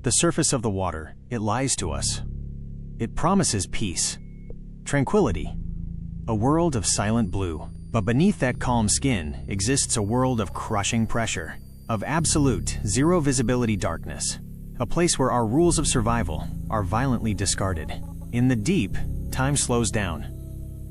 The surface of the water, it lies to us. It promises peace, tranquility, a world of silent blue. But beneath that calm skin exists a world of crushing pressure, of absolute, zero visibility darkness, a place where our rules of survival are violently discarded. In the deep, time slows down,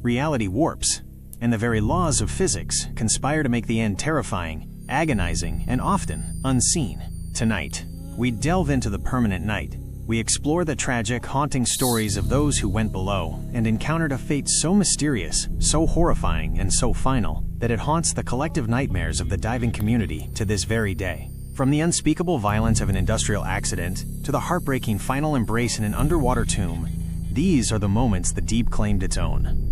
reality warps, and the very laws of physics conspire to make the end terrifying, agonizing, and often unseen. Tonight, we delve into the permanent night. We explore the tragic, haunting stories of those who went below and encountered a fate so mysterious, so horrifying, and so final that it haunts the collective nightmares of the diving community to this very day. From the unspeakable violence of an industrial accident to the heartbreaking final embrace in an underwater tomb, these are the moments the deep claimed its own.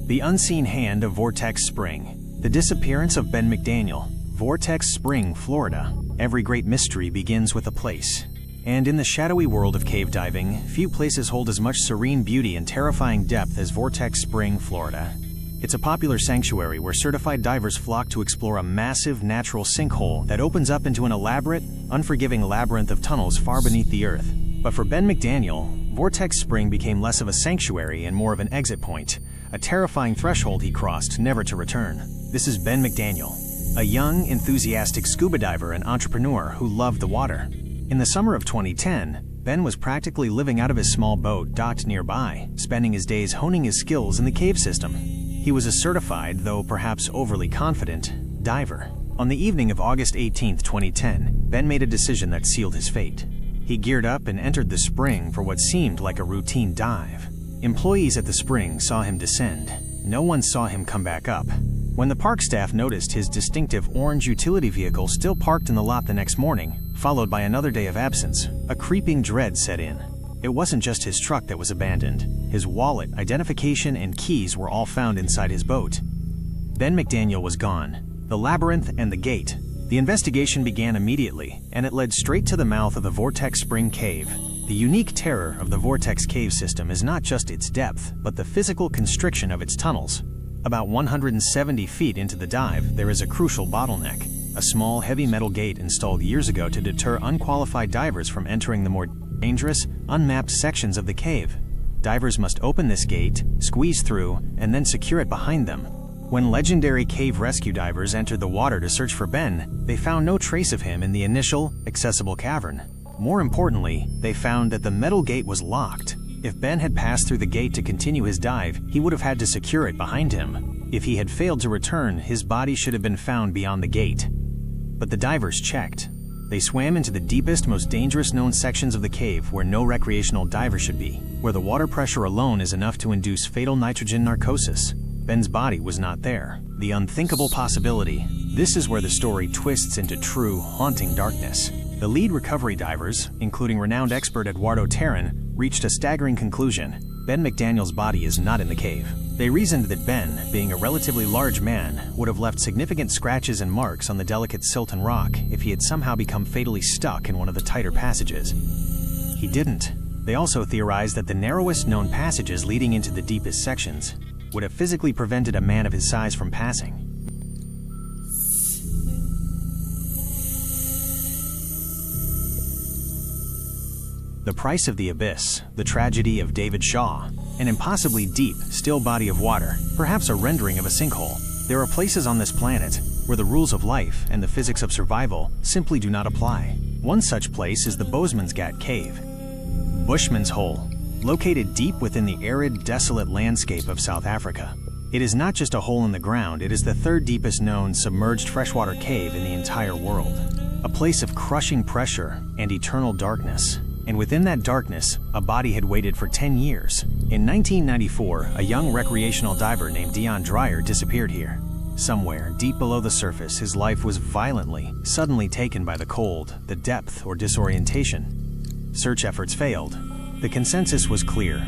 The unseen hand of Vortex Spring. The disappearance of Ben McDaniel. Vortex Spring, Florida. Every great mystery begins with a place. And in the shadowy world of cave diving, few places hold as much serene beauty and terrifying depth as Vortex Spring, Florida. It's a popular sanctuary where certified divers flock to explore a massive natural sinkhole that opens up into an elaborate, unforgiving labyrinth of tunnels far beneath the earth. But for Ben McDaniel, Vortex Spring became less of a sanctuary and more of an exit point, a terrifying threshold he crossed, never to return. This is Ben McDaniel, a young, enthusiastic scuba diver and entrepreneur who loved the water. In the summer of 2010, Ben was practically living out of his small boat docked nearby, spending his days honing his skills in the cave system. He was a certified, though perhaps overly confident, diver. On the evening of August 18, 2010, Ben made a decision that sealed his fate. He geared up and entered the spring for what seemed like a routine dive. Employees at the spring saw him descend. No one saw him come back up. When the park staff noticed his distinctive orange utility vehicle still parked in the lot the next morning, followed by another day of absence, a creeping dread set in. It wasn't just his truck that was abandoned. His wallet, identification, and keys were all found inside his boat. Ben McDaniel was gone. The labyrinth and the gate. The investigation began immediately, and it led straight to the mouth of the Vortex Spring Cave. The unique terror of the Vortex Cave system is not just its depth, but the physical constriction of its tunnels. About 170 feet into the dive, there is a crucial bottleneck, a small heavy metal gate installed years ago to deter unqualified divers from entering the more dangerous, unmapped sections of the cave. Divers must open this gate, squeeze through, and then secure it behind them. When legendary cave rescue divers entered the water to search for Ben, they found no trace of him in the initial, accessible cavern. More importantly, they found that the metal gate was locked. If Ben had passed through the gate to continue his dive, he would have had to secure it behind him. If he had failed to return, his body should have been found beyond the gate. But the divers checked. They swam into the deepest, most dangerous known sections of the cave where no recreational diver should be, where the water pressure alone is enough to induce fatal nitrogen narcosis. Ben's body was not there. The unthinkable possibility. This is where the story twists into true, haunting darkness. The lead recovery divers, including renowned expert Eduardo Terran, reached a staggering conclusion. Ben McDaniel's body is not in the cave. They reasoned that Ben, being a relatively large man, would have left significant scratches and marks on the delicate silt and rock if he had somehow become fatally stuck in one of the tighter passages. He didn't. They also theorized that the narrowest known passages leading into the deepest sections would have physically prevented a man of his size from passing. The Price of the Abyss, the tragedy of David Shaw, an impossibly deep, still body of water, perhaps a rendering of a sinkhole. There are places on this planet where the rules of life and the physics of survival simply do not apply. One such place is the Boesman's Gat Cave. Bushman's Hole, located deep within the arid, desolate landscape of South Africa. It is not just a hole in the ground, it is the third deepest known submerged freshwater cave in the entire world. A place of crushing pressure and eternal darkness. And within that darkness, a body had waited for 10 years. In 1994, a young recreational diver named Dion Dreyer disappeared here. Somewhere, deep below the surface, his life was violently, suddenly taken by the cold, the depth, or disorientation. Search efforts failed. The consensus was clear.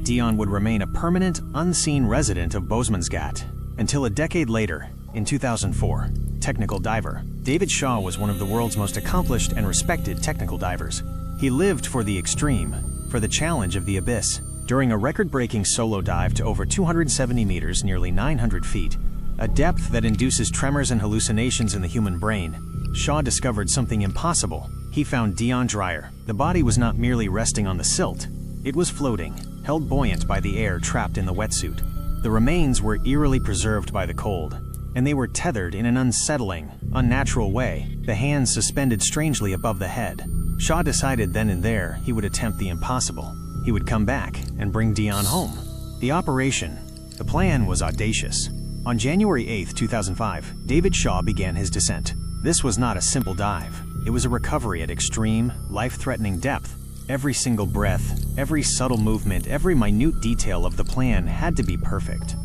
Dion would remain a permanent, unseen resident of Boesman's Gat, until a decade later, in 2004, technical diver David Shaw was one of the world's most accomplished and respected technical divers. He lived for the extreme, for the challenge of the abyss. During a record-breaking solo dive to over 270 meters, nearly 900 feet, a depth that induces tremors and hallucinations in the human brain, Shaw discovered something impossible. He found Dion Dreyer. The body was not merely resting on the silt. It was floating, held buoyant by the air trapped in the wetsuit. The remains were eerily preserved by the cold, and they were tethered in an unsettling, unnatural way, the hands suspended strangely above the head. Shaw decided then and there he would attempt the impossible. He would come back and bring Dion home. The plan was audacious. On January 8, 2005, David Shaw began his descent. This was not a simple dive. It was a recovery at extreme, life-threatening depth. Every single breath, every subtle movement, every minute detail of the plan had to be perfect.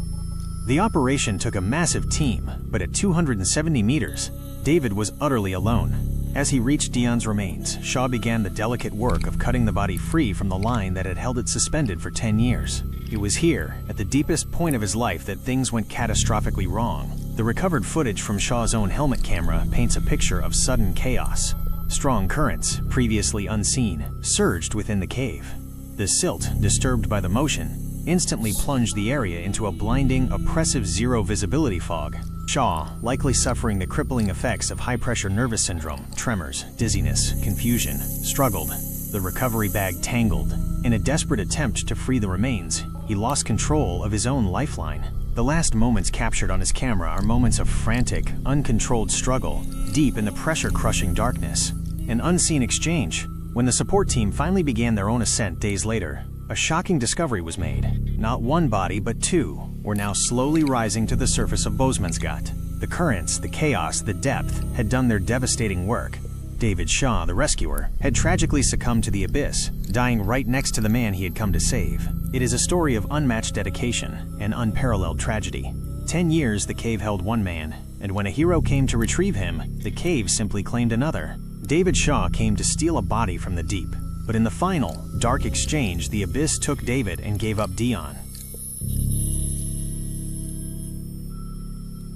The operation took a massive team, but at 270 meters, David was utterly alone. As he reached Dion's remains, Shaw began the delicate work of cutting the body free from the line that had held it suspended for 10 years. It was here, at the deepest point of his life, that things went catastrophically wrong. The recovered footage from Shaw's own helmet camera paints a picture of sudden chaos. Strong currents, previously unseen, surged within the cave. The silt, disturbed by the motion, instantly plunged the area into a blinding, oppressive zero-visibility fog. Shaw, likely suffering the crippling effects of high-pressure nervous syndrome, tremors, dizziness, confusion, struggled. The recovery bag tangled. In a desperate attempt to free the remains, he lost control of his own lifeline. The last moments captured on his camera are moments of frantic, uncontrolled struggle, deep in the pressure-crushing darkness. An unseen exchange. When the support team finally began their own ascent days later, a shocking discovery was made. Not one body, but two were now slowly rising to the surface of Boesmansgat. The currents, the chaos, the depth had done their devastating work. David Shaw, the rescuer, had tragically succumbed to the abyss, dying right next to the man he had come to save. It is a story of unmatched dedication and unparalleled tragedy. 10 years the cave held one man, and when a hero came to retrieve him, the cave simply claimed another. David Shaw came to steal a body from the deep, but in the final, dark exchange, the abyss took David and gave up Dion.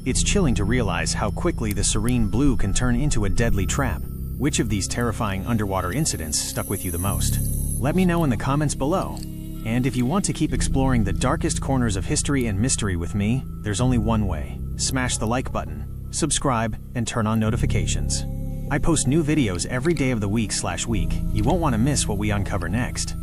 It's chilling to realize how quickly the serene blue can turn into a deadly trap. Which of these terrifying underwater incidents stuck with you the most? Let me know in the comments below. And if you want to keep exploring the darkest corners of history and mystery with me, there's only one way. Smash the like button, subscribe, and turn on notifications. I post new videos every day of the week/week. You won't want to miss what we uncover next.